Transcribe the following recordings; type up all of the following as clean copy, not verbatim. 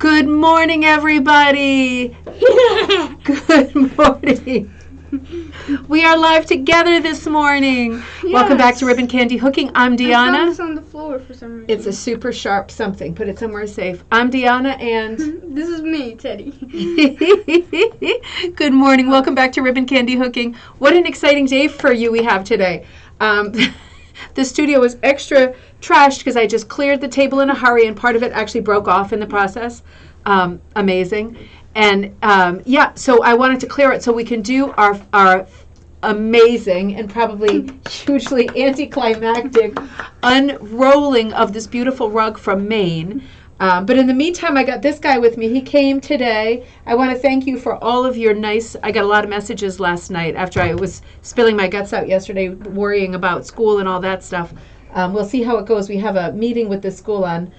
Good morning, everybody. Good morning. We are live together this morning. Yes. Welcome back to Ribbon Candy Hooking. I'm Deanna. I found this on the floor for some reason. It's a super sharp something. Put it somewhere safe. I'm Deanna and... This is me, Teddy. Good morning. Welcome back to Ribbon Candy Hooking. What an exciting day for you we have today. The studio was extra trashed because I just cleared the table in a hurry and part of it actually broke off in the process. Amazing. And so I wanted to clear it so we can do our amazing and probably hugely anticlimactic unrolling of this beautiful rug from Maine. But in the meantime, I got this guy with me. He came today. I want to thank you for all of your nice... I got a lot of messages last night after I was spilling my guts out yesterday, worrying about school and all that stuff. We'll see how it goes. We have a meeting with the school on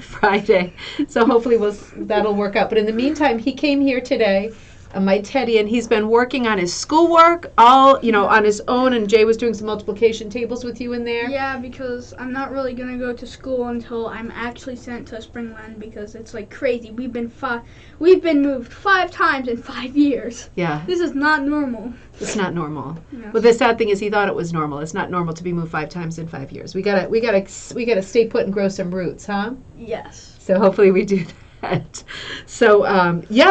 Friday, so hopefully that'll work out. But in the meantime, he came here today, my Teddy, and he's been working on his schoolwork on his own, and Jay was doing some multiplication tables with you in there. Yeah, because I'm not really going to go to school until I'm actually sent to Springland, because it's like crazy. We've been moved 5 times in 5 years. Yeah. This is not normal. It's not normal. No. Well, the sad thing is he thought it was normal. It's not normal to be moved 5 times in 5 years. We gotta stay put and grow some roots, huh? Yes. So hopefully we do that. So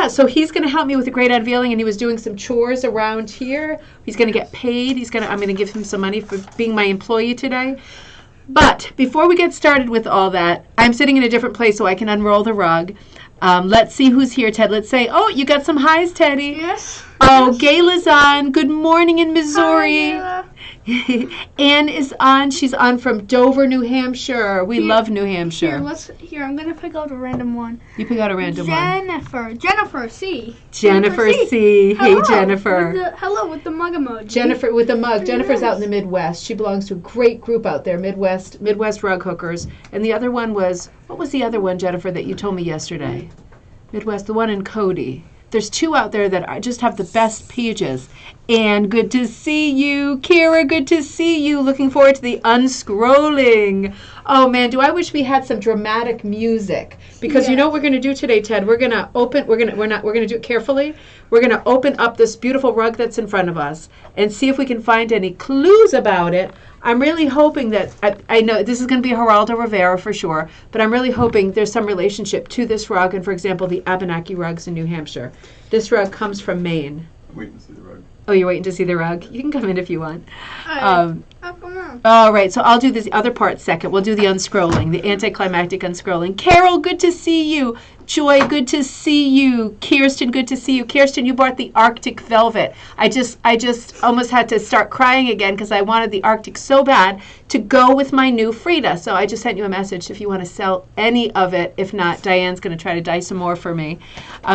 so he's going to help me with a great unveiling, and he was doing some chores around here. He's going to get paid. I'm going to give him some money for being my employee today. But before we get started with all that, I'm sitting in a different place so I can unroll the rug. Let's see who's here, Ted. Let's say, oh, you got some highs, Teddy. Yes. Oh, Gayla's on. Good morning in Missouri. Hi, Anne is on. She's on from Dover, New Hampshire. We love New Hampshire. Here, I'm going to pick out a random one. You pick out a random one. Jennifer C. Jennifer C. Hey, Hello. Jennifer. Hello with the mug emoji. Jennifer with the mug. Jennifer's out in the Midwest. She belongs to a great group out there, Midwest rug hookers. And the other one was, what was the other one, Jennifer, that you told me yesterday? Midwest, the one in Cody. There's 2 out there that just have the best pages. And good to see you. Kira, good to see you. Looking forward to the unscrolling. Oh, man, do I wish we had some dramatic music. Because you know what we're going to do today, Ted? We're going to do it carefully. We're going to open up this beautiful rug that's in front of us and see if we can find any clues about it. I'm really hoping that, I know this is going to be Geraldo Rivera for sure, but I'm really hoping there's some relationship to this rug and, for example, the Abenaki rugs in New Hampshire. This rug comes from Maine. I'm waiting to see the rug. Oh, you're waiting to see the rug? You can come in if you want. How come on? All right, so I'll do this other part second. We'll do the unscrolling, the anticlimactic unscrolling. Carol, good to see you. Joy, good to see you. Kirsten, good to see you. Kirsten, you bought the Arctic Velvet. I just almost had to start crying again because I wanted the Arctic so bad to go with my new Frida. So I just sent you a message if you want to sell any of it. If not, Diane's going to try to dye some more for me.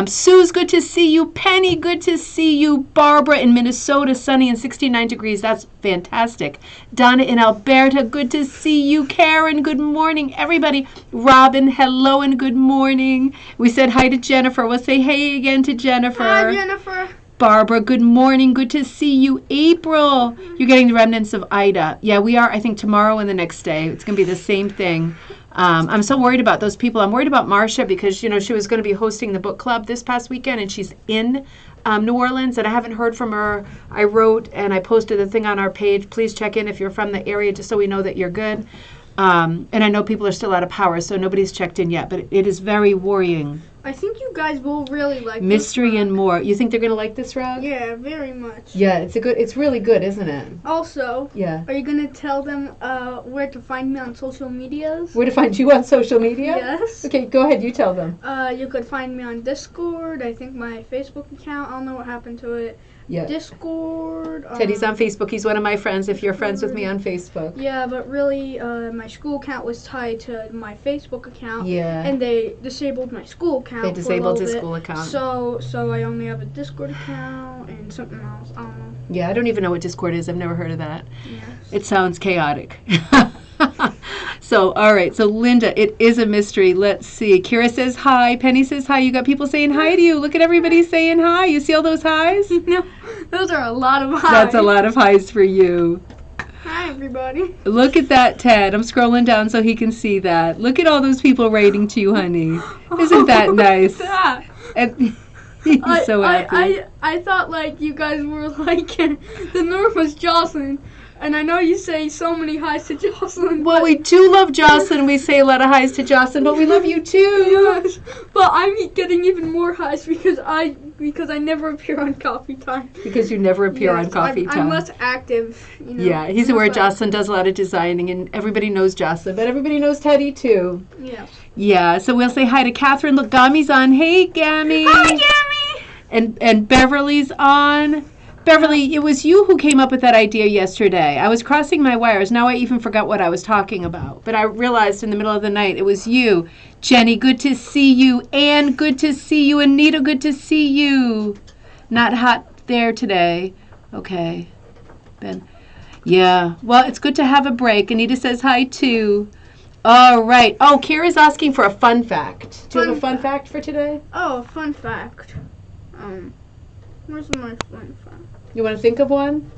Sue's good to see you. Penny, good to see you. Barbara in Minnesota, sunny and 69 degrees. That's fantastic. Donna in Alberta, good to see you. Karen, good morning. Everybody. Robin, hello and good morning. We said hi to Jennifer. We'll say hey again to Jennifer. Hi, Jennifer. Barbara, good morning. Good to see you. April, you're getting the remnants of Ida. Yeah, we are, I think, tomorrow and the next day. It's going to be the same thing. I'm so worried about those people. I'm worried about Marcia because, she was going to be hosting the book club this past weekend, and she's in New Orleans, and I haven't heard from her. I wrote and I posted the thing on our page. Please check in if you're from the area just so we know that you're good. And I know people are still out of power, so nobody's checked in yet, but it is very worrying. I think you guys will really like Mystery and more. You think they're going to like this rug? Yeah, very much. Yeah, it's really good, isn't it? Also, yeah. Are you going to tell them where to find me on social medias? Where to find you on social media? Yes. Okay, go ahead, you tell them. You could find me on Discord. I think my Facebook account, I don't know what happened to it. Yeah. Discord. Teddy's on Facebook. He's one of my friends if you're friends with me on Facebook. Yeah, but really, my school account was tied to my Facebook account. Yeah. And they disabled my school account. They disabled his school account. So I only have a Discord account and something else. I don't know. Yeah, I don't even know what Discord is. I've never heard of that. Yes. It sounds chaotic. So, all right. So, Linda, it is a mystery. Let's see. Kira says hi. Penny says hi. You got people saying hi to you. Look at everybody saying hi. You see all those highs? No, those are a lot of highs. That's a lot of highs for you. Hi, Hi, everybody. Look at that, Ted. I'm scrolling down so he can see that. Look at all those people writing to you, honey. Isn't that nice? That? And he's so happy. I thought like you guys were like the North was Jocelyn, and I know you say so many hi's to Jocelyn. Well, we do love Jocelyn. We say a lot of hi's to Jocelyn, but we love you too. Yes, but I'm getting even more hi's because I never appear on Coffee Time. Because you never appear on Coffee Time. I'm less active. You know? Yeah, he's aware Jocelyn does a lot of designing, and everybody knows Jocelyn, but everybody knows Teddy too. Yes. Yeah, so we'll say hi to Catherine. Look, Gami's on. Hey, Gami. Hi, Gammy. And Beverly's on. Beverly, it was you who came up with that idea yesterday. I was crossing my wires. Now I even forgot what I was talking about. But I realized in the middle of the night it was you. Jenny, good to see you. Ann, good to see you. Anita, good to see you. Not hot there today. Okay. Ben. Yeah. Well, it's good to have a break. Anita says hi, too. All right. Oh, Kira's asking for a fun fact. Do you have a fun fact for today? Oh, fun fact. Where's my fun fact? You want to think of one?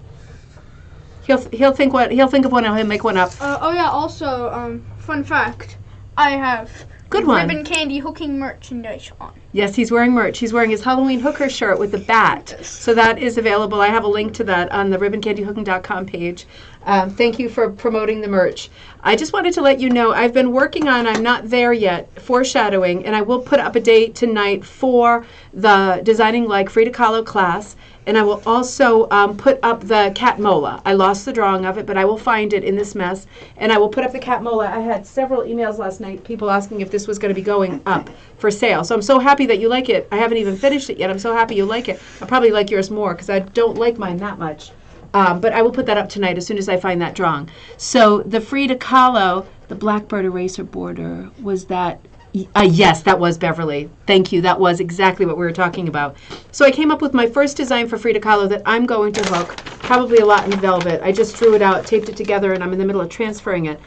He'll think of one and he'll make one up. Oh yeah. Also, fun fact. I have Good one. ribbon candy hooking merchandise on. Yes, he's wearing merch. He's wearing his Halloween hooker shirt with the bat. So that is available. I have a link to that on the ribboncandyhooking.com page. Thank you for promoting the merch. I just wanted to let you know I've been working on, I'm not there yet, foreshadowing, and I will put up a date tonight for the Designing Like Frida Kahlo class. And I will also put up the cat mola. I lost the drawing of it, but I will find it in this mess. And I will put up the cat mola. I had several emails last night, people asking if this was going to be going up for sale. So I'm so happy that you like it. I haven't even finished it yet. I'm so happy you like it. I'll probably like yours more because I don't like mine that much. But I will put that up tonight as soon as I find that drawing. So the Frida Kahlo, the Blackbird eraser border, was that... yes, that was Beverly. Thank you. That was exactly what we were talking about. So I came up with my first design for Frida Kahlo that I'm going to hook, probably a lot in velvet. I just drew it out, taped it together, and I'm in the middle of transferring it.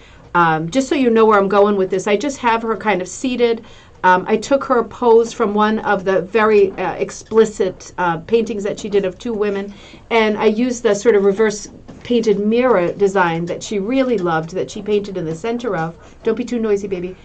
Just so you know where I'm going with this, I just have her kind of seated. I took her pose from one of the very explicit paintings that she did of two women, and I used the sort of reverse painted mirror design that she really loved, that she painted in the center of. Don't be too noisy, baby.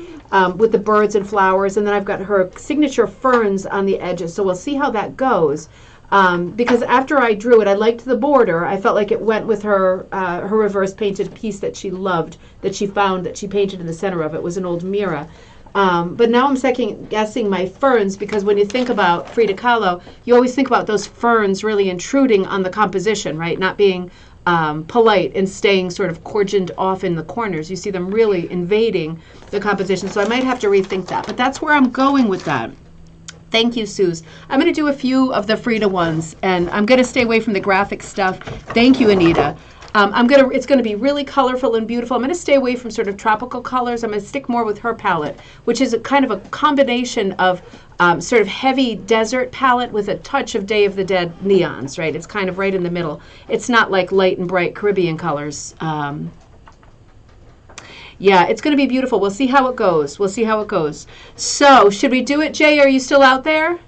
With the birds and flowers, and then I've got her signature ferns on the edges, so we'll see how that goes. Because after I drew it, I liked the border. I felt like it went with her her reverse painted piece that she loved, that she found, that she painted in the center of it, was an old mirror. But now I'm second guessing my ferns, because when you think about Frida Kahlo, you always think about those ferns really intruding on the composition, right? Not being polite and staying sort of cordoned off in the corners. You see them really invading the composition. So I might have to rethink that. But that's where I'm going with that. Thank you, Suze. I'm going to do a few of the Frida ones, and I'm going to stay away from the graphic stuff. Thank you, Anita. It's going to be really colorful and beautiful. I'm going to stay away from sort of tropical colors. I'm going to stick more with her palette, which is a kind of a combination of sort of heavy desert palette with a touch of Day of the Dead neons, right? It's kind of right in the middle. It's not like light and bright Caribbean colors. Yeah, it's going to be beautiful. We'll see how it goes. We'll see how it goes. So, should we do it, Jay? Are you still out there?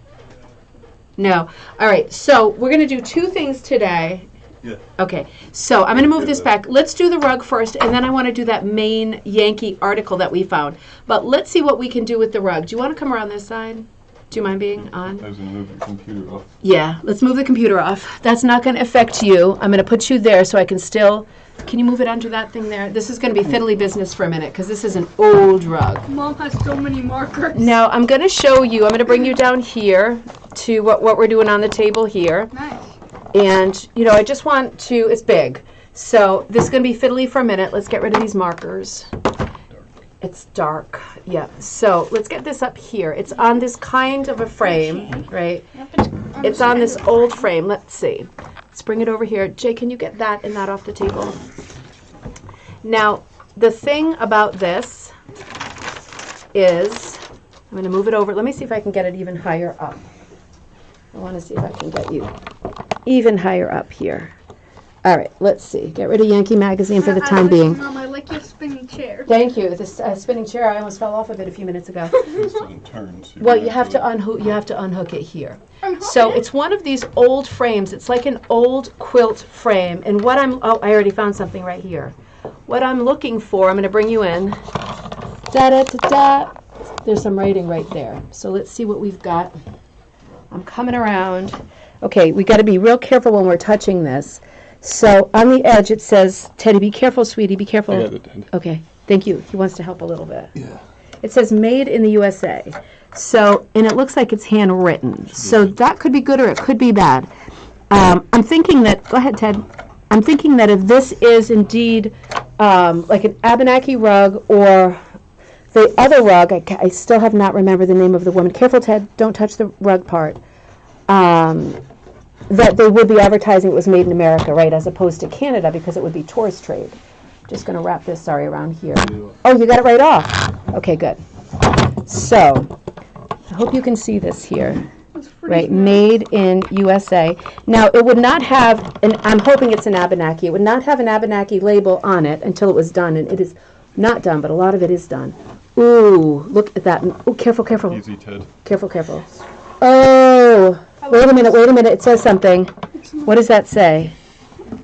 No. All right, so we're going to do two things today. Yeah. Okay, so I'm going to move this back. Let's do the rug first, and then I want to do that Maine Yankee article that we found. But let's see what we can do with the rug. Do you want to come around this side? Do you mind being on? I was going to move the computer off. Yeah, let's move the computer off. That's not going to affect you. I'm going to put you there so I can still... Can you move it under that thing there? This is going to be fiddly business for a minute because this is an old rug. Mom has so many markers. Now, I'm going to show you. I'm going to bring you down here to what we're doing on the table here. Nice. And, you know, I just want to... It's big. So this is going to be fiddly for a minute. Let's get rid of these markers. It's dark. Yeah. So let's get this up here. It's on this kind of a frame, right? It's on this old frame. Let's see. Let's bring it over here. Jay, can you get that and that off the table? Now, the thing about this is, I'm going to move it over. Let me see if I can get it even higher up. I want to see if I can get you even higher up here. All right, let's see. Get rid of Yankee magazine for the time being. Mom, I like your spinning chair. Thank you. This spinning chair, I almost fell off of it a few minutes ago. This doesn't turn. So Well, you have to unhook it here. Unhook So it? it's one of these old frames. It's like an old quilt frame. And what I already found something right here. What I'm looking for, I'm going to bring you in. Da-da-da-da. There's some writing right there. So let's see what we've got. I'm coming around. Okay, we got to be real careful when we're touching this. So on the edge it says, Teddy, be careful, sweetie, be careful. I got it, Ted. Okay, thank you. He wants to help a little bit. Yeah. It says made in the USA. So, and it looks like it's handwritten. So that could be good or it could be bad. I'm thinking that, go ahead, Ted. I'm thinking that if this is indeed like an Abenaki rug or the other rug, I still have not remembered the name of the woman. Careful, Ted, don't touch the rug part. That they would be advertising it was made in America, right, as opposed to Canada, because it would be tourist trade. Just going to wrap this, around here. Oh, you got it right off. Okay, good. So, I hope you can see this here. Right, made in USA. Now, it would not have, and I'm hoping it's an Abenaki, it would not have an Abenaki label on it until it was done, and it is not done, but a lot of it is done. Ooh, look at that. Ooh, careful, careful. Easy, Ted. Careful, careful. Oh, wait a minute, it says something. What does that say?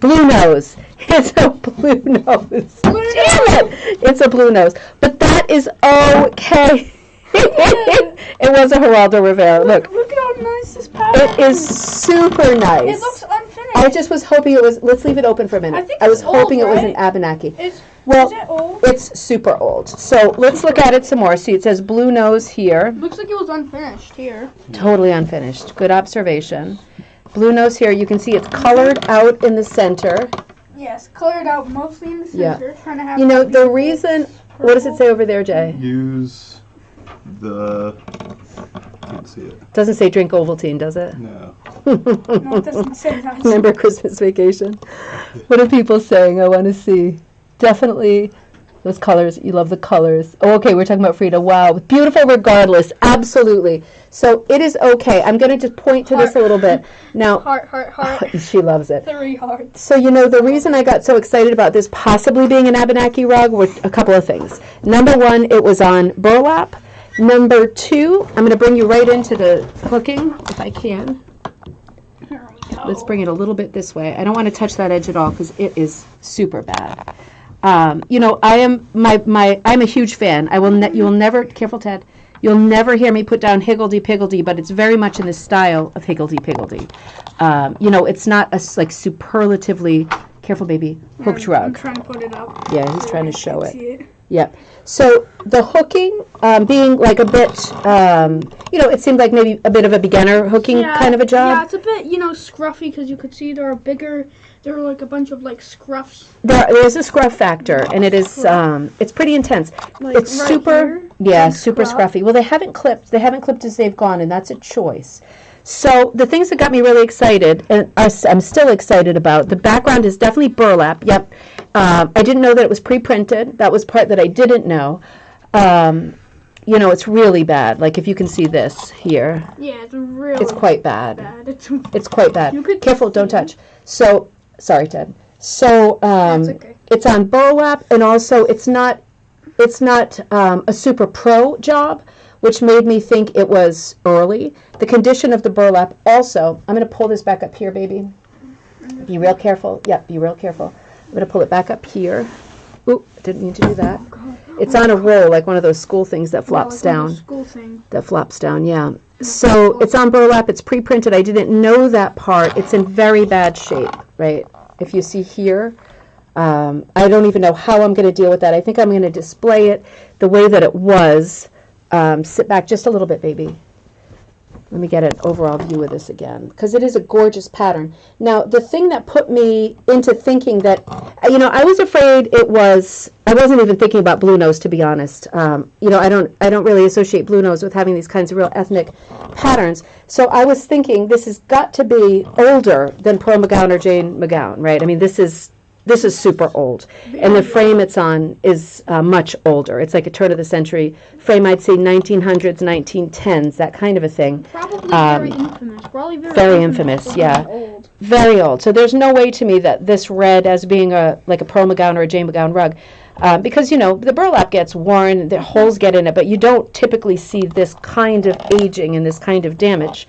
Blue nose. It's a blue nose. Damn it! It's a blue nose. But that is okay. It was a Geraldo Rivera. Look, Look at how nice this pattern it is super nice. It looks unfinished. I just was hoping it was, let's leave it open for a minute. I think I was it's old, hoping it was an right? Abenaki. Is it old? It's super old. So let's look at it some more. See, it says blue nose here. Looks like it was unfinished here. Totally unfinished. Good observation. Blue nose here. You can see it's colored out in the center. Yes, colored out mostly in the center. Trying to have You know, that the beautiful reason, what does it say over there, Jay? Use the. Can't see it. Doesn't say drink Ovaltine, does it? No. No, it doesn't say that. Remember Christmas Vacation? What are people saying? I want to see. Definitely those colors. You love the colors. Oh, okay, we're talking about Frida. Wow. Beautiful regardless. Absolutely. So it is okay. I'm going to just point to this a little bit. Now, Heart. she loves it. 3 hearts. So, you know, the reason I got so excited about this possibly being an Abenaki rug were a couple of things. Number one, it was on burlap. Number two, I'm going to bring you right into the hooking, if I can. Here we go. Let's bring it a little bit this way. I don't want to touch that edge at all because it is super bad. You know, I'm a huge fan. You will never, careful Ted, you'll never hear me put down higgledy-piggledy, but it's very much in the style of higgledy-piggledy. You know, it's not a like superlatively, careful baby, hooked I'm rug. trying to put it up. Yeah, he's trying to show See it. it. Yep. So the hooking being like a bit, you know, it seemed like maybe a bit of a beginner hooking kind of a job. Yeah, it's a bit, scruffy because you could see there are like a bunch of like scruffs. There's a scruff factor, and it is it's pretty intense. Like It's right super, here, yeah, like super scruff. scruffy. Well, they haven't clipped as they've gone, and that's a choice. So the things that got me really excited, and I'm still excited about, the background is definitely burlap. Yep. I didn't know that it was pre-printed. That was part that I didn't know. You know, it's really bad. Like if you can see this here, Yeah, it's quite bad. It's quite bad. You could Careful, don't touch. So, sorry, Ted. So, That's okay. it's on burlap, and also it's not a super pro job, which made me think it was early. The condition of the burlap also, I'm going to pull this back up here, baby. Be real careful. Yep, be real careful. I'm going to pull it back up here. Ooh, didn't mean to do that. It's on a roll, like one of those school things that flops down. School thing. That flops down, yeah. So it's on burlap, it's pre-printed. I didn't know that part. It's in very bad shape, right? If you see here, I don't even know how I'm going to deal with that. I think I'm going to display it the way that it was. Sit back just a little bit, baby. Let me get an overall view of this again, because it is a gorgeous pattern. Now, the thing that put me into thinking that, you know, I was afraid I wasn't even thinking about blue nose, to be honest. You know, I don't really associate blue nose with having these kinds of real ethnic patterns. So I was thinking this has got to be older than Pearl McGowan or Jane McGowan, right? I mean, this is super old. And the frame it's on is much older. It's like a turn of the century frame, I'd say 1900s, 1910s, that kind of a thing. Probably very infamous. probably Very infamous, for yeah. being old. Very old. So there's no way to me that this red as being like a Pearl McGowan or a Jane McGowan rug, because the burlap gets worn, the holes get in it, but you don't typically see this kind of aging and this kind of damage.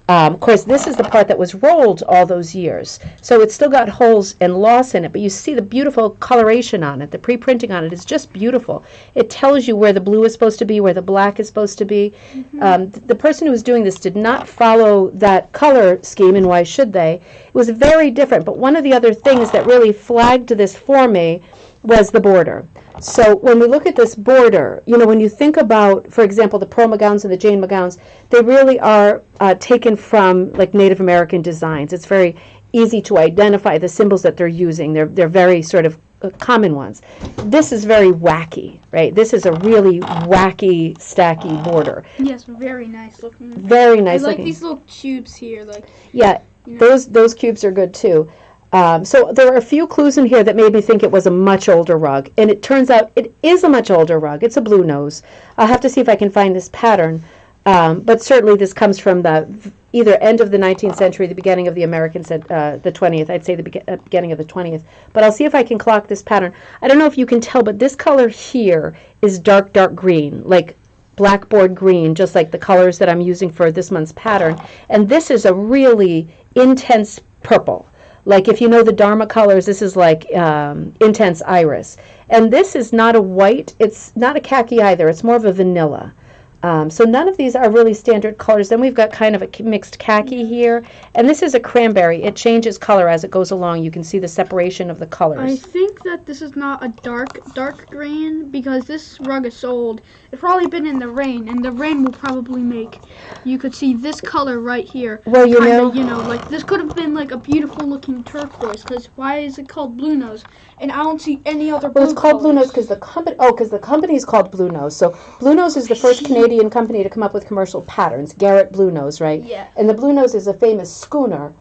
Of course, this is the part that was rolled all those years, so it's still got holes and loss in it, but you see the beautiful coloration on it. The pre-printing on it is just beautiful. It tells you where the blue is supposed to be, where the black is supposed to be. The person who was doing this did not follow that color scheme, and why should they? It was very different, but one of the other things that really flagged this for me was the border. So when we look at this border, when you think about, for example, the Pearl McGowns and the Jane McGowns, they really are taken from like Native American designs. It's very easy to identify the symbols that they're using. They're very sort of common ones. This is very wacky, right? This is a really wacky, stacky border. Yes, very nice looking. Very nice I like looking. these little cubes here, like. Yeah, those cubes are good too. So there are a few clues in here that made me think it was a much older rug, and it turns out it is a much older rug. It's a blue nose. I'll have to see if I can find this pattern, but certainly this comes from the either end of the 19th century, the beginning of the the 20th. I'd say the beginning of the 20th. But I'll see if I can clock this pattern. I don't know if you can tell, but this color here is dark, dark green, like blackboard green, just like the colors that I'm using for this month's pattern. And this is a really intense purple. Like if you know the Dharma colors, this is like intense iris. And this is not a white, it's not a khaki either, it's more of a vanilla. So none of these are really standard colors. Then we've got kind of a mixed khaki here. And this is a cranberry. It changes color as it goes along. You can see the separation of the colors. I think that this is not a dark green because this rug is so old. It's probably been in the rain, and the rain will probably make. You could see this color right here. Well, like this could have been like a beautiful looking turquoise. Because why is it called Blue Nose? And I don't see any other. Well, it's called Blue Nose because the company is called Blue Nose. So Blue Nose is the first Canadian company to come up with commercial patterns. Garrett Blue Nose, right? Yeah. And the Blue Nose is a famous schooner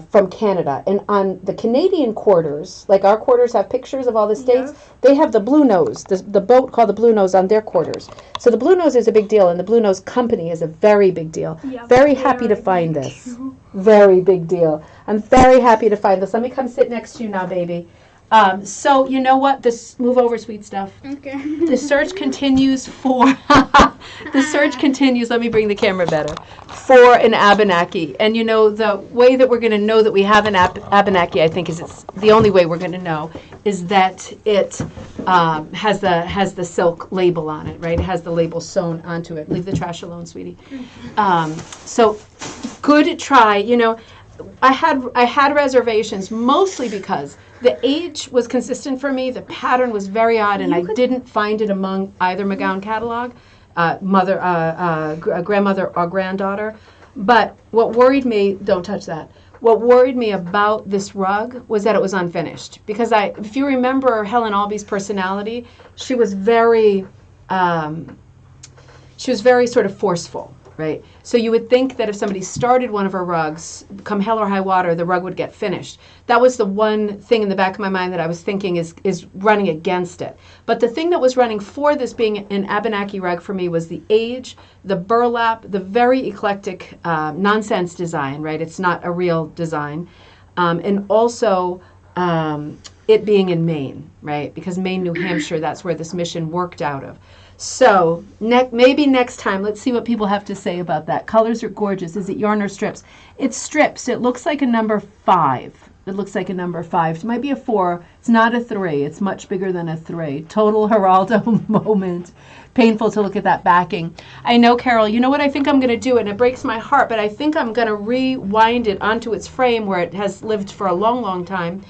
from Canada. And on the Canadian quarters, like our quarters have pictures of all the states, they have the Blue Nose, the boat called the Blue Nose on their quarters. So the Blue Nose is a big deal, and the Blue Nose company is a very big deal. Yeah, very happy to find this. Very big deal. I'm very happy to find this. Let me come sit next to you now, baby. So you know what? Move over, sweet stuff. Okay. The search continues for the search continues. Let me bring the camera better for an Abenaki. And the way that we're going to know that we have an Abenaki, I think, is it's the only way we're going to know is that it has the silk label on it, right? It has the label sewn onto it. Leave the trash alone, sweetie. So good try. I had reservations mostly because the age was consistent for me. The pattern was very odd, and I didn't find it among either McGowan catalog, grandmother or granddaughter. But what worried me, don't touch that. What worried me about this rug was that it was unfinished. Because if you remember Helen Albee's personality, she was very sort of forceful. Right? So you would think that if somebody started one of her rugs, come hell or high water, the rug would get finished. That was the one thing in the back of my mind that I was thinking is running against it. But the thing that was running for this being an Abenaki rug for me was the age, the burlap, the very eclectic nonsense design, right? It's not a real design. And also it being in Maine, right? Because Maine, New Hampshire, that's where this mission worked out of. So maybe next time, let's see what people have to say about that. Colors are gorgeous. Is it yarn or strips? It's strips. It looks like a number 5. It looks like a number 5. It might be a 4. It's not a 3. It's much bigger than a 3. Total Geraldo moment. Painful to look at that backing. I know, Carol, you know what I think I'm going to do, and it breaks my heart, but I think I'm going to rewind it onto its frame where it has lived for a long, long time,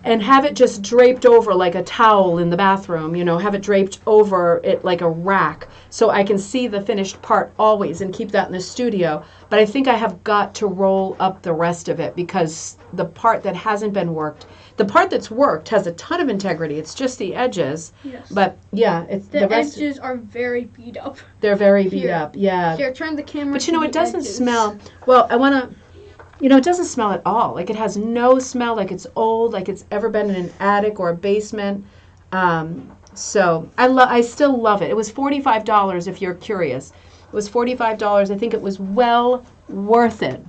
and have it just draped over like a towel in the bathroom, have it draped over it like a rack so I can see the finished part always and keep that in the studio. But I think I have got to roll up the rest of it because the part that hasn't been worked, the part that's worked has a ton of integrity. It's just the edges. Yes. But yeah, it's the edges are very beat up. They're very beat up, yeah. Here, turn the camera. But it doesn't smell. Well, I want to. It doesn't smell at all. Like it has no smell, like it's old, like it's ever been in an attic or a basement. So I still love it. It was $45 if you're curious. It was $45. I think it was well worth it.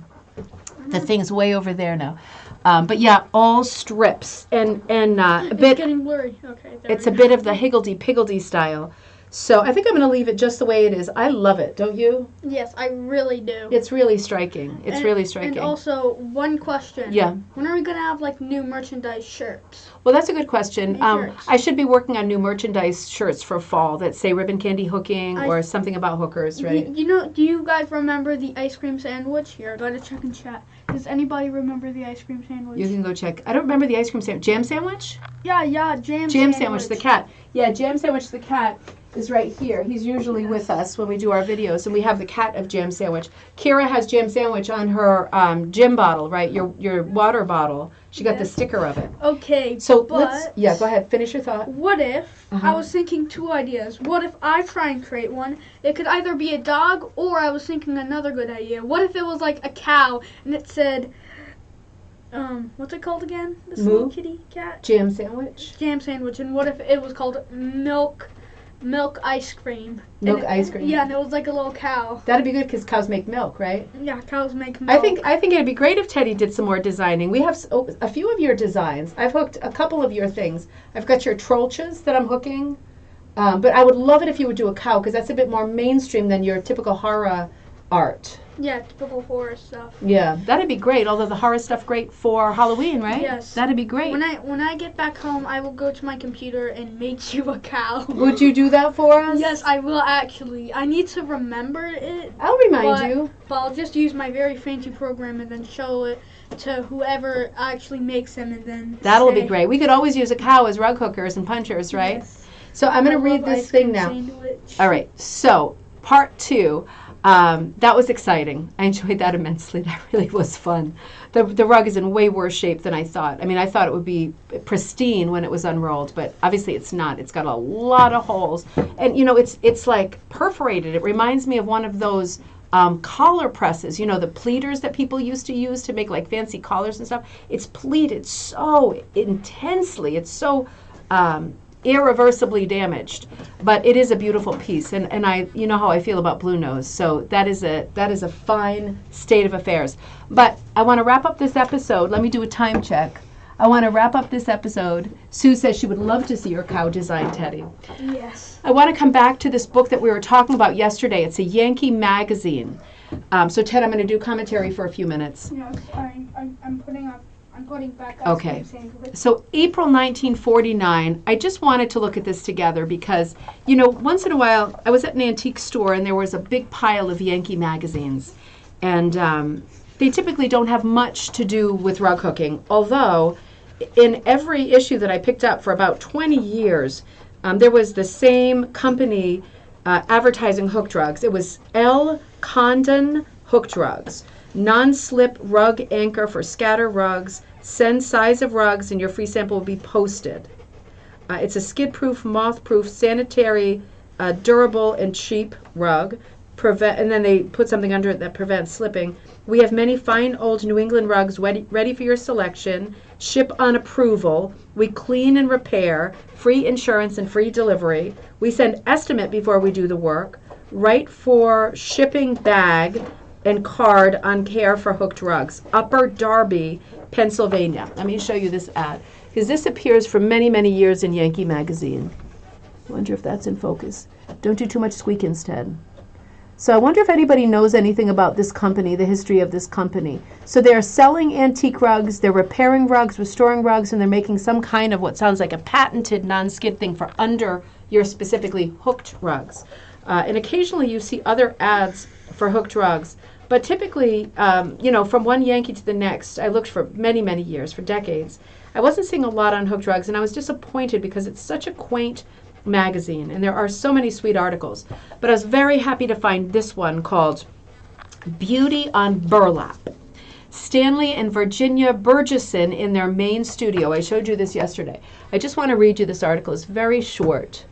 The thing's way over there now. But yeah, all strips and a It's bit. getting blurry. Okay. There It's we a go. bit of the higgledy-piggledy style. So I think I'm going to leave it just the way it is. I love it, don't you? Yes, I really do. It's really striking. It's really And striking. also, one question. Yeah. When are we gonna have like new merchandise shirts? Well, that's a good question. New shirts. I should be working on new merchandise shirts for fall that say ribbon candy hooking or something about hookers, right? You know, do you guys remember the ice cream sandwich? Here, I gotta check in chat. Does anybody remember the ice cream sandwich? You can go check. I don't remember the ice cream sandwich. Jam sandwich? Yeah, Jam sandwich, the cat. Yeah, Jam sandwich, the cat is right here. He's usually with us when we do our videos, and we have the cat of Jam sandwich. Kira has Jam sandwich on her gym bottle, right? Your water bottle. She got the sticker of it. Okay, So but go ahead. Finish your thought. what if I was thinking two ideas? What if I try and create one? It could either be a dog, or I was thinking another good idea. What if it was like a cow and it said, what's it called again? This Moo? little kitty cat? Jam sandwich. Jam sandwich. And what if it was called milk ice cream? Milk And it- ice cream. Yeah, and it was like a little cow. That'd be good because cows make milk, right? Yeah, cows make milk. I think it'd be great if Teddy did some more designing. We have a few of your designs. I've hooked a couple of your things. I've got your trolches that I'm hooking, but I would love it if you would do a cow because that's a bit more mainstream than your typical horror art. Yeah, typical horror stuff. Yeah, that'd be great. Although the horror stuff great for Halloween, right? Yes. That'd be great. When I get back home, I will go to my computer and make you a cow. Would you do that for us? Yes, I will actually. I need to remember it, I'll remind but, you. but I'll just use my very fancy program and then show it to whoever actually makes them, and then That'll say, be great. We could always use a cow as rug hookers and punchers, right? Yes. So I'm going I to read love this ice thing cream now. sandwich. All right, so part 2. That was exciting. I enjoyed that immensely. That really was fun. The rug is in way worse shape than I thought. I mean, I thought it would be pristine when it was unrolled, but obviously it's not. It's got a lot of holes. And, you know, it's like perforated. It reminds me of one of those collar presses, you know, the pleaters that people used to use to make like fancy collars and stuff. It's pleated so intensely. It's so irreversibly damaged, but it is a beautiful piece, and I, you know how I feel about Blue Nose, so that is a fine state of affairs. But I want to wrap up this episode. Let me do a time check. I want to wrap up this episode. Sue says she would love to see your cow design, Teddy. Yes. I want to come back to this book that we were talking about yesterday. It's a Yankee magazine. So Ted, I'm going to do commentary for a few minutes. Yes, I'm putting back ice Okay. cream sandwich. So April 1949, I just wanted to look at this together because, you know, once in a while, I was at an antique store and there was a big pile of Yankee magazines. And they typically don't have much to do with rug hooking, although in every issue that I picked up for about 20 years, there was the same company advertising hooked rugs. It was L. Condon Hooked Rugs. Non-slip rug anchor for scatter rugs. Send size of rugs and your free sample will be posted. It's a skid-proof, moth-proof, sanitary, durable, and cheap rug. And then they put something under it that prevents slipping. We have many fine old New England rugs ready for your selection. Ship on approval. We clean and repair. Free insurance and free delivery. We send estimate before we do the work. Write for shipping bag and card on care for hooked rugs. Upper Darby, Pennsylvania. Let me show you this ad, because this appears for many, many years in Yankee magazine. I wonder if that's in focus. Don't do too much squeakins, Ted. So I wonder if anybody knows anything about this company, the history of this company. So they're selling antique rugs, they're repairing rugs, restoring rugs, and they're making some kind of what sounds like a patented non-skid thing for under your specifically hooked rugs. And occasionally you see other ads for hooked rugs. But typically, you know, from one Yankee to the next, I looked for many, many years, for decades. I wasn't seeing a lot on hooked rugs, and I was disappointed because it's such a quaint magazine, and there are so many sweet articles. But I was very happy to find this one called Beauty on Burlap. Stanley and Virginia Burgesson in their Maine studio. I showed you this yesterday. I just want to read you this article. It's very short.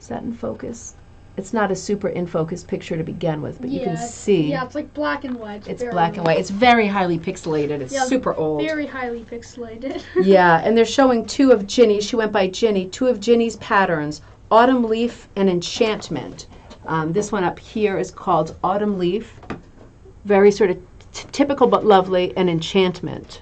Is that in focus? It's not a super in focus picture to begin with, but you can see. Yeah, it's like black and white. It's black and white. It's very highly pixelated. It's super old. Very highly pixelated. Yeah, and they're showing 2 of Ginny. She went by Ginny. 2 of Ginny's patterns, Autumn Leaf and Enchantment. This one up here is called Autumn Leaf. Very sort of typical but lovely, and enchantment.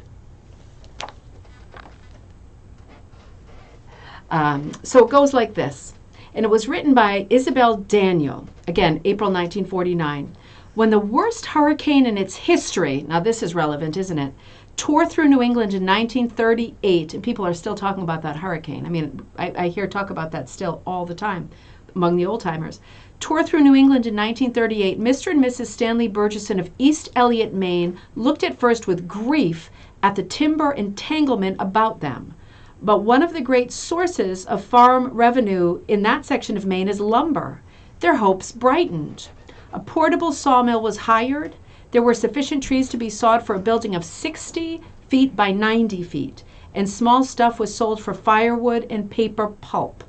So it goes like this. And it was written by Isabel Daniel, again, April 1949. When the worst hurricane in its history, now this is relevant, isn't it, tore through New England in 1938, and people are still talking about that hurricane. I mean, I hear talk about that still all the time among the old-timers. Tore through New England in 1938, Mr. and Mrs. Stanley Burgesson of East Eliot, Maine, looked at first with grief at the timber entanglement about them. But one of the great sources of farm revenue in that section of Maine is lumber. Their hopes brightened. A portable sawmill was hired. There were sufficient trees to be sawed for a building of 60 feet by 90 feet, and small stuff was sold for firewood and paper pulp.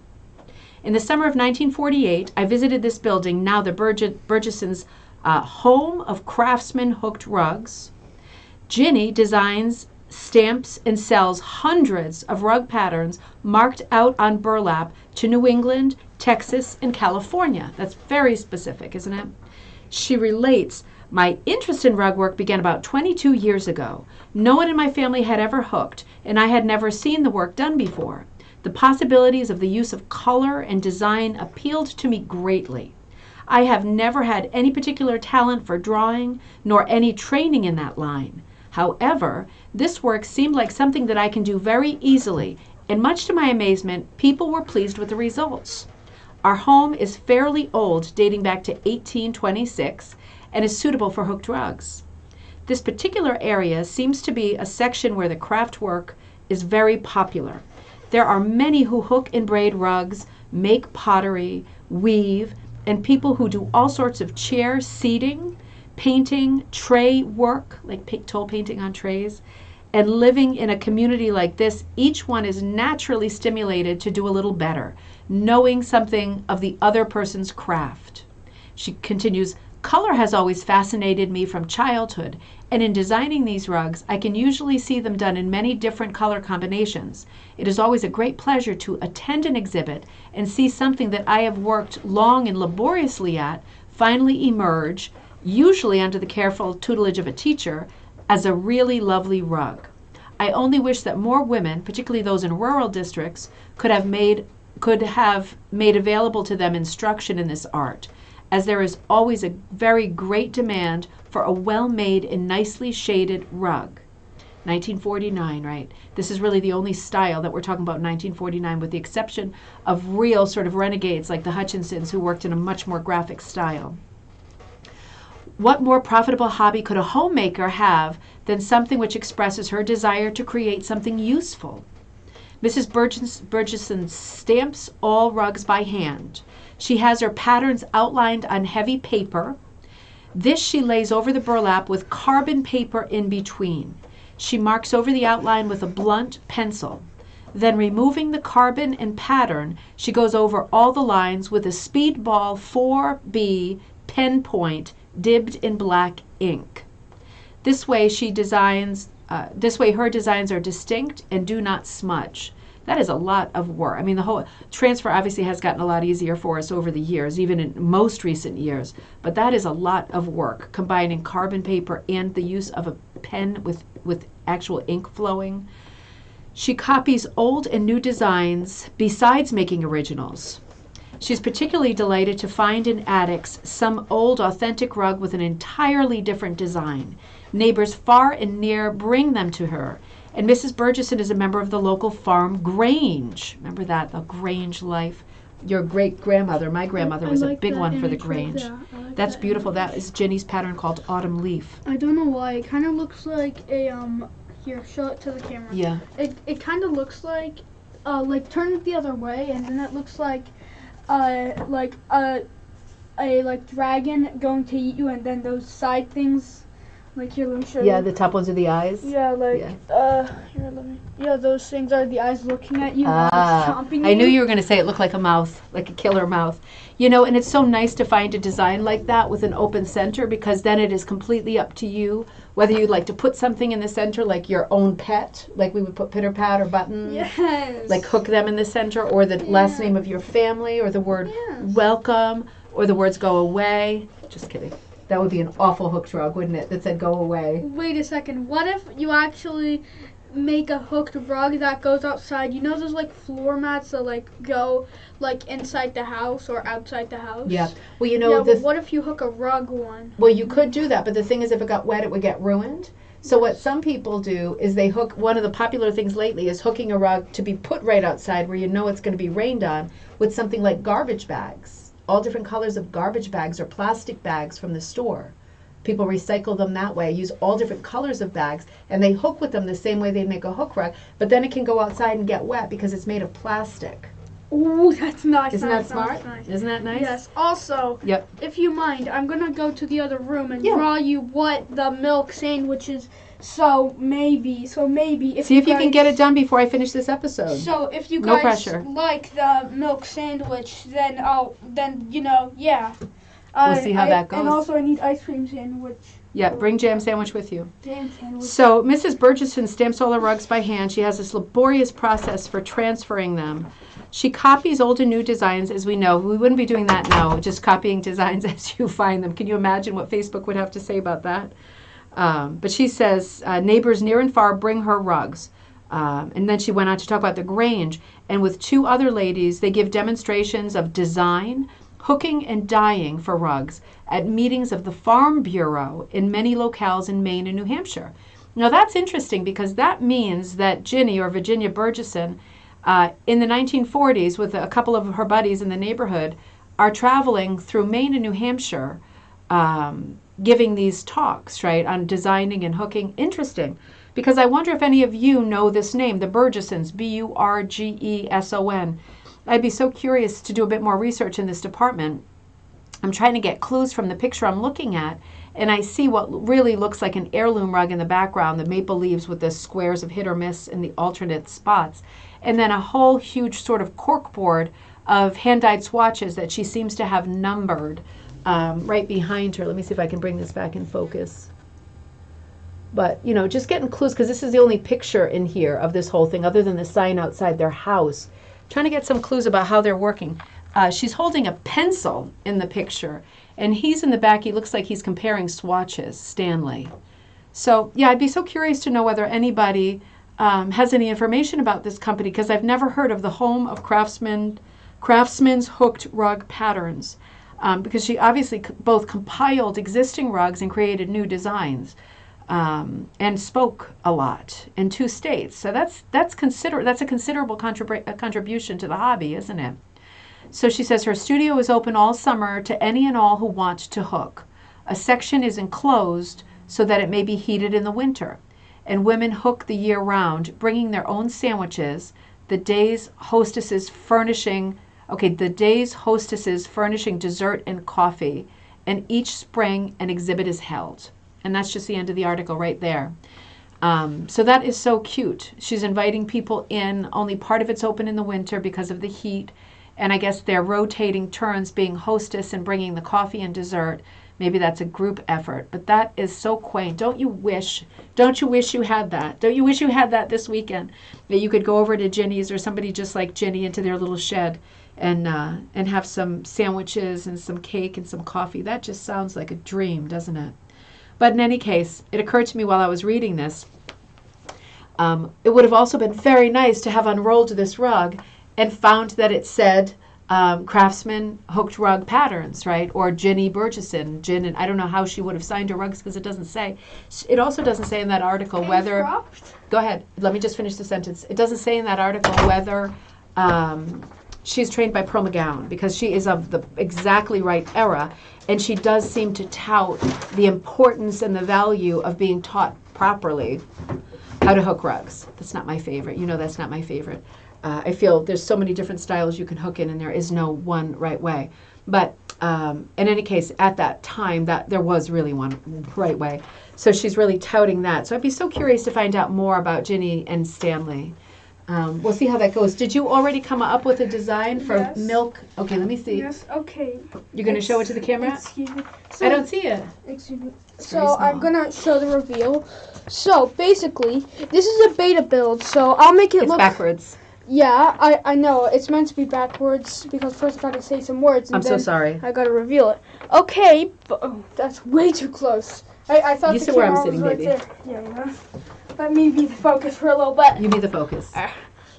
In the summer of 1948, I visited this building, now the Burgessons' home of craftsman hooked rugs. Ginny designs, stamps, and sells hundreds of rug patterns marked out on burlap to New England, Texas, and California. That's very specific, isn't it? She relates, my interest in rug work began about 22 years ago. No one in my family had ever hooked, and I had never seen the work done before. The possibilities of the use of color and design appealed to me greatly. I have never had any particular talent for drawing, nor any training in that line. However, this work seemed like something that I can do very easily, and much to my amazement, people were pleased with the results. Our home is fairly old, dating back to 1826, and is suitable for hooked rugs. This particular area seems to be a section where the craft work is very popular. There are many who hook and braid rugs, make pottery, weave, and people who do all sorts of chair seating, painting, tray work, like toll painting on trays. And living in a community like this, each one is naturally stimulated to do a little better, knowing something of the other person's craft. She continues, color has always fascinated me from childhood, and in designing these rugs, I can usually see them done in many different color combinations. It is always a great pleasure to attend an exhibit and see something that I have worked long and laboriously at finally emerge, usually under the careful tutelage of a teacher, as a really lovely rug. I only wish that more women, particularly those in rural districts, could have made available to them instruction in this art, as there is always a very great demand for a well-made and nicely shaded rug. 1949, right? This is really the only style that we're talking about in 1949, with the exception of real sort of renegades like the Hutchinsons, who worked in a much more graphic style. What more profitable hobby could a homemaker have than something which expresses her desire to create something useful? Mrs. Burgesson stamps all rugs by hand. She has her patterns outlined on heavy paper. This she lays over the burlap with carbon paper in between. She marks over the outline with a blunt pencil. Then, removing the carbon and pattern, she goes over all the lines with a Speedball 4B pen point dibbed in black ink. This way her designs are distinct and do not smudge. That is a lot of work. I mean, the whole transfer obviously has gotten a lot easier for us over the years, even in most recent years, but that is a lot of work, combining carbon paper and the use of a pen with actual ink flowing. She copies old and new designs besides making originals. She's particularly delighted to find in attics some old authentic rug with an entirely different design. Neighbors far and near bring them to her, and Mrs. Burgesson is a member of the local farm Grange. Remember that, the Grange life? Your great-grandmother, my grandmother, was a big one for the Grange. That's beautiful. That is Jenny's pattern called Autumn Leaf. I don't know why. It kind of looks like a, here, show it to the camera. Yeah. It kind of looks like turn it the other way, and then it looks like a dragon going to eat you, and then those side things, like here, let me show you. Yeah, the top ones are the eyes. Yeah, here, let me. Yeah, those things are the eyes looking at you. Chomping you. I knew you were going to say it looked like a mouth, like a killer mouth. You know, and it's so nice to find a design like that with an open center, because then it is completely up to you whether you'd like to put something in the center, like your own pet, like we would put Pitter Pat or Button. Yes. Like hook them in the center, or the last name of your family, or the word welcome, or the words go away. Just kidding. That would be an awful hooked rug, wouldn't it? That said, go away. Wait a second. What if you actually make a hooked rug that goes outside? You know those like floor mats that like go like inside the house or outside the house? Yeah. Well, you know, but what if you hook a rug one? Well, you could do that, but the thing is, if it got wet, it would get ruined. So what some people do is they hook, one of the popular things lately is hooking a rug to be put right outside where you know it's going to be rained on with something like garbage bags. All different colors of garbage bags or plastic bags from the store. People recycle them that way, use all different colors of bags, and they hook with them the same way they make a hook rug, but then it can go outside and get wet because it's made of plastic. Ooh, that's nice. Isn't that smart? Nice. Isn't that nice? Yes. Also, Yep. if you mind, I'm going to go to the other room and Yeah. draw you what the milk sandwich is. So maybe if See if you guys, can get it done before I finish this episode. So if you No guys pressure. like the milk sandwich, then yeah. We'll see how that goes. And also I need ice cream sandwich. Yeah, bring jam sandwich with you. Jam sandwich. So Mrs. Burgesson stamps all her rugs by hand. She has this laborious process for transferring them. She copies old and new designs, as we know. We wouldn't be doing that now, just copying designs as you find them. Can you imagine what Facebook would have to say about that? But she says neighbors near and far bring her rugs. And then she went on to talk about the Grange. And with two other ladies, they give demonstrations of design, hooking, and dyeing for rugs at meetings of the Farm Bureau in many locales in Maine and New Hampshire. Now that's interesting because that means that Ginny, or Virginia Burgesson, in the 1940s with a couple of her buddies in the neighborhood, are traveling through Maine and New Hampshire giving these talks, right, on designing and hooking. Interesting, because I wonder if any of you know this name, the Burgessons, Burgesson. I'd be so curious to do a bit more research in this department. I'm trying to get clues from the picture I'm looking at, and I see what really looks like an heirloom rug in the background, the maple leaves with the squares of hit or miss in the alternate spots, and then a whole huge sort of corkboard of hand-dyed swatches that she seems to have numbered right behind her. Let me see if I can bring this back in focus. But, you know, just getting clues, because this is the only picture in here of this whole thing, other than the sign outside their house. Trying to get some clues about how they're working. She's holding a pencil in the picture, and he's in the back. He looks like he's comparing swatches, Stanley. So, yeah, I'd be so curious to know whether anybody has any information about this company, because I've never heard of the Home of Craftsman's Hooked Rug Patterns, because she obviously both compiled existing rugs and created new designs, and spoke a lot in 2 states. So that's a considerable contribution to the hobby, isn't it? So she says her studio is open all summer to any and all who want to hook. A section is enclosed so that it may be heated in the winter, and women hook the year round, bringing their own sandwiches. The day's hostesses furnishing dessert and coffee, and each spring an exhibit is held. And that's just the end of the article right there. So that is so cute. She's inviting people in. Only part of it's open in the winter because of the heat. And I guess they're rotating turns being hostess and bringing the coffee and dessert. Maybe that's a group effort. But that is so quaint. Don't you wish you had that? Don't you wish you had that this weekend? That you could go over to Ginny's or somebody just like Ginny into their little shed and have some sandwiches and some cake and some coffee. That just sounds like a dream, doesn't it? But in any case, it occurred to me while I was reading this, it would have also been very nice to have unrolled this rug and found that it said Craftsman Hooked Rug Patterns, right? Or Ginny Burgesson. And I don't know how she would have signed her rugs because it doesn't say. It also doesn't say in that article whether... Go ahead. Let me just finish the sentence. It doesn't say in that article whether she's trained by Pearl McGowan, because she is of the exactly right era, and she does seem to tout the importance and the value of being taught properly how to hook rugs. That's not my favorite. You know that's not my favorite. I feel there's so many different styles you can hook in, and there is no one right way. But in any case, at that time, that there was really one right way. So she's really touting that. So I'd be so curious to find out more about Ginny and Stanley. We'll see how that goes. Did you already come up with a design for milk? Okay, let me see. Yes, okay. You're going to show it to the camera? Excuse me. I don't see it. Excuse me. It's So very small. I'm going to show the reveal. So basically, this is a beta build, so I'll make it It's look... backwards. Yeah, I know. It's meant to be backwards because first I gotta say some words and I'm so sorry. I gotta reveal it. Okay, but that's way too close. I thought You the sit where I'm camera sitting, was right baby. there. Yeah. Let me be the focus for a little bit. You be the focus.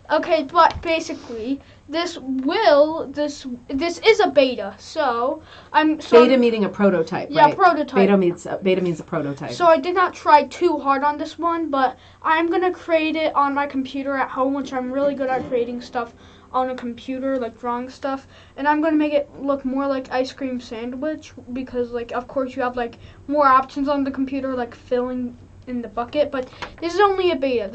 Okay, but basically, this is a beta. So Beta meaning a prototype, yeah, right? prototype. Beta means a prototype. So I did not try too hard on this one, but I'm gonna create it on my computer at home, which I'm really good at creating stuff on a computer, like drawing stuff. And I'm gonna make it look more like ice cream sandwich because, like, of course you have like more options on the computer, like filling in the bucket. But this is only a beta.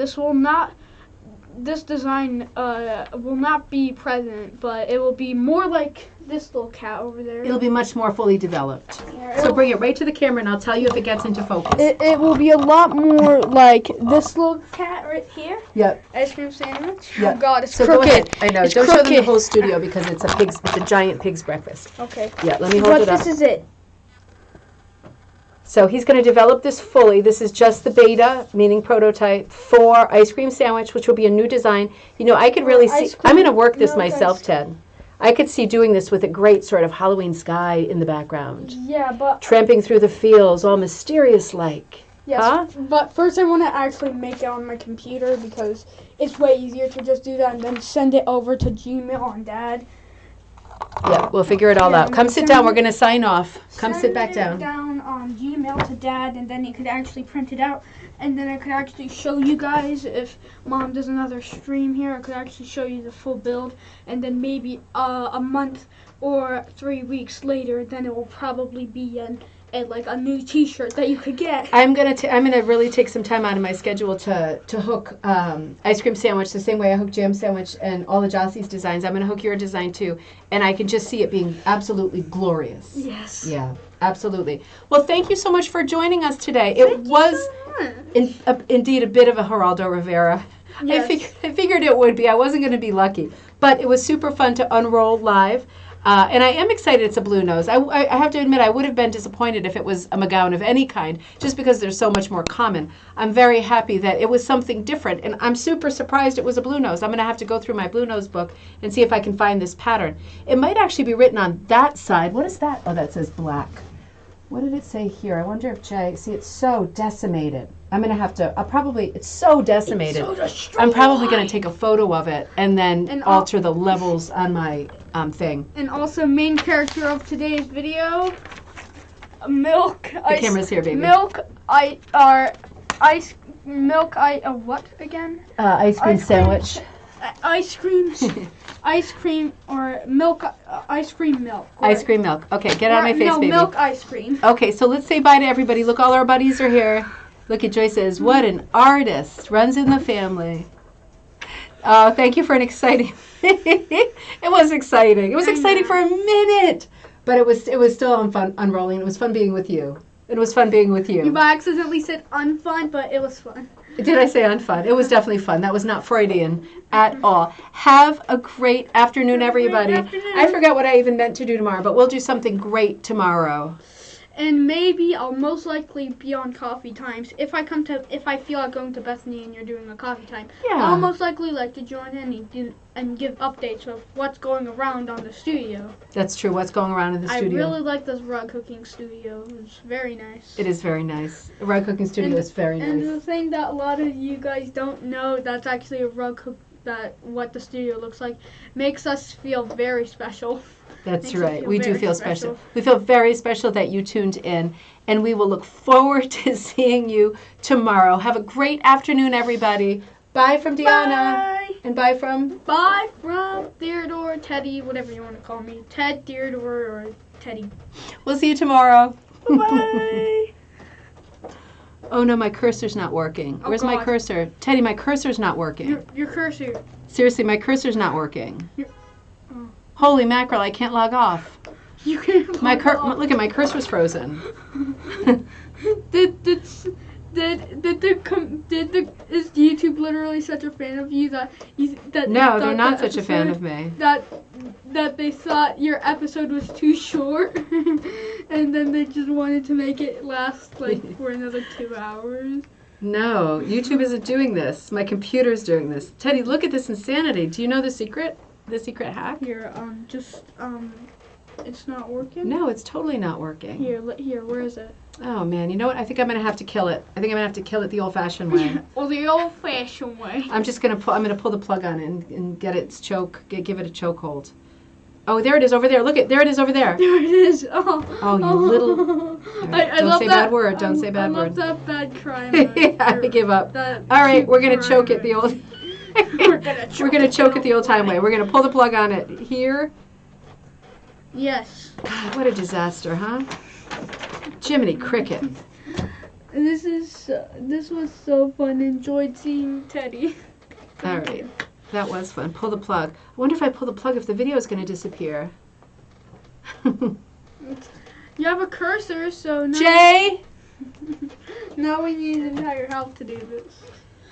This design will not be present, but it will be more like this little cat over there. It'll be much more fully developed. Yeah, So bring it right to the camera and I'll tell you if it gets into focus. It will be a lot more like this little cat right here. Yep. Ice cream sandwich. Yep. Oh God, it's So crooked. go ahead. I know. It's Don't show them the crooked. whole studio because it's a giant pig's breakfast. Okay. Yeah, let me hold it up. But this is it. So he's going to develop this fully. This is just the beta, meaning prototype, for ice cream sandwich, which will be a new design. You know, I could really see. I'm going to work this myself, Ted. I could see doing this with a great sort of Halloween sky in the background. Yeah, but Tramping through the fields, all mysterious-like. yes. Huh? But first, I want to actually make it on my computer because it's way easier to just do that and then send it over to Gmail on Dad. Yeah, we'll figure it all Yeah, out. Come sit down. We're going to sign off. Come sit back down. Down on Gmail to Dad, and then he could actually print it out, and then I could actually show you guys if Mom does another stream here. I could actually show you the full build, and then maybe a month or 3 weeks later, then it will probably be like a new T-shirt that you could get. I'm gonna really take some time out of my schedule to hook ice cream sandwich the same way I hook jam sandwich and all the Jossie's designs. I'm gonna hook your design too, and I can just see it being absolutely glorious. Yes. Yeah, absolutely. Well, thank you so much for joining us today. It was indeed a bit of a Geraldo Rivera. Yes. I figured it would be. I wasn't going to be lucky, but it was super fun to unroll live. And I am excited it's a blue nose. I have to admit, I would have been disappointed if it was a McGowan of any kind, just because they're so much more common. I'm very happy that it was something different, and I'm super surprised it was a blue nose. I'm going to have to go through my blue nose book and see if I can find this pattern. It might actually be written on that side. What is that? Oh, that says black. What did it say here? I wonder if Jay, see, it's so decimated. I'm going to have to, it's so decimated. I'm probably going to take a photo of it and then alter the levels on my thing. And also, main character of today's video, Milk. The camera's here, baby. What again? Ice cream sandwich. Ice cream, ice cream or milk, ice cream milk. Ice cream milk. Okay, get out of my face, baby. Milk ice cream. Okay, so let's say bye to everybody. Look, all our buddies are here. Look at Joyce says, what an artist. Runs in the family. Thank you for an exciting... It was exciting. It was exciting for a minute. But it was still fun unrolling. It was fun being with you. It was fun being with you. You accidentally said unfun, but it was fun. Did I say unfun? It was definitely fun. That was not Freudian at all. Have a great afternoon, everybody. I forgot what I even meant to do tomorrow, but we'll do something great tomorrow. And maybe I'll most likely be on coffee times. If I feel like going to Bethany and you're doing a coffee time, Yeah. I'll most likely like to join in and give updates of what's going around on the studio. That's true. What's going around in the studio? I really like this rug cooking studio. It's very nice. It is very nice. The rug cooking studio is very nice. And the thing that a lot of you guys don't know, that's actually a rug cook. That what the studio looks like makes us feel very special. That's right. We do feel special. We feel very special that you tuned in, and we will look forward to seeing you tomorrow. Have a great afternoon, everybody. Bye from Deanna. Bye. And bye from? Bye from Theodore, Teddy, whatever you want to call me. Ted, Theodore, or Teddy. We'll see you tomorrow. Bye. Oh no, my cursor's not working. Where's my cursor? Teddy, my cursor's not working. Your cursor. Seriously, my cursor's not working. Oh. Holy mackerel, I can't log off. You can't Look at my cursor's frozen. Is YouTube literally such a fan of you that No, they're not such a fan of me. That they thought your episode was too short, and then they just wanted to make it last like for another 2 hours. No, YouTube isn't doing this. My computer's doing this. Teddy, look at this insanity. Do you know the secret? The secret hack? Here, it's not working. No, it's totally not working. Here, where is it? Oh man, you know what? I think I'm gonna have to kill it. I think I'm gonna have to kill it the old-fashioned way. Or the old-fashioned way. I'm gonna pull the plug on it and get its choke. Give it a chokehold. Oh, there it is over there. Look it. There it is over there. There it is. Oh, you little. Right, don't say bad word. Don't say bad word. I love that bad crime. I give up. All right, we're gonna choke it the old. We're gonna choke it the old-time way. We're gonna pull the plug on it here. Yes. God, what a disaster, huh? Jiminy Cricket. This was so fun. Enjoyed seeing Teddy. All right, that was fun. Pull the plug. I wonder if I pull the plug if the video is going to disappear. You have a cursor, so now, Jay, now we need entire help to do this.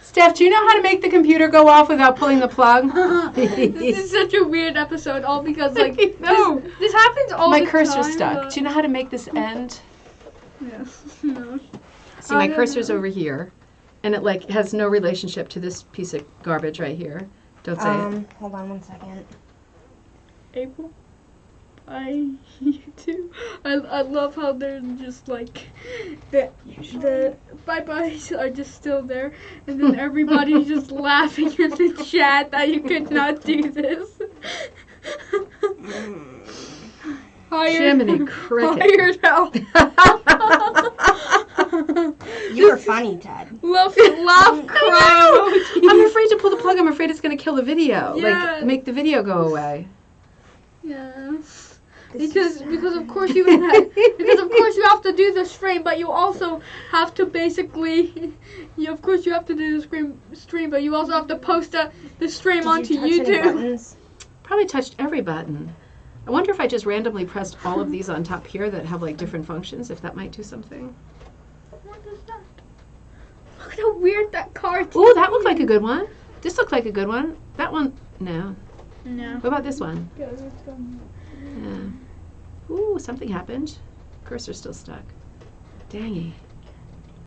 Steph, do you know how to make the computer go off without pulling the plug? This is such a weird episode, all because No. this happens all My the time. cursor's stuck. Do you know how to make this end? Yes. No. See, my cursor's over here, and it has no relationship to this piece of garbage right here. Don't say it. Hold on 1 second. April, you too. I love how they're just the bye-byes are just still there, and then everybody's just laughing in the chat that you could not do this. Jiminy Cricket. Hired help. You were funny, Ted. Laugh, cry. I'm afraid to pull the plug. I'm afraid it's going to kill the video. Yeah. Make the video go away. Yes. Because of course you have to do this stream, but you also have to basically you have to do the stream, but you also have to post the stream onto YouTube. Probably touched every button. I wonder if I just randomly pressed all of these on top here that have different functions, if that might do something. What is that? Look at how weird that card is. Ooh, that looked like a good one. This looked like a good one. That one, no. No. What about this one? Yeah, let's go. Yeah. Ooh, something happened. Cursor's still stuck. Dangy.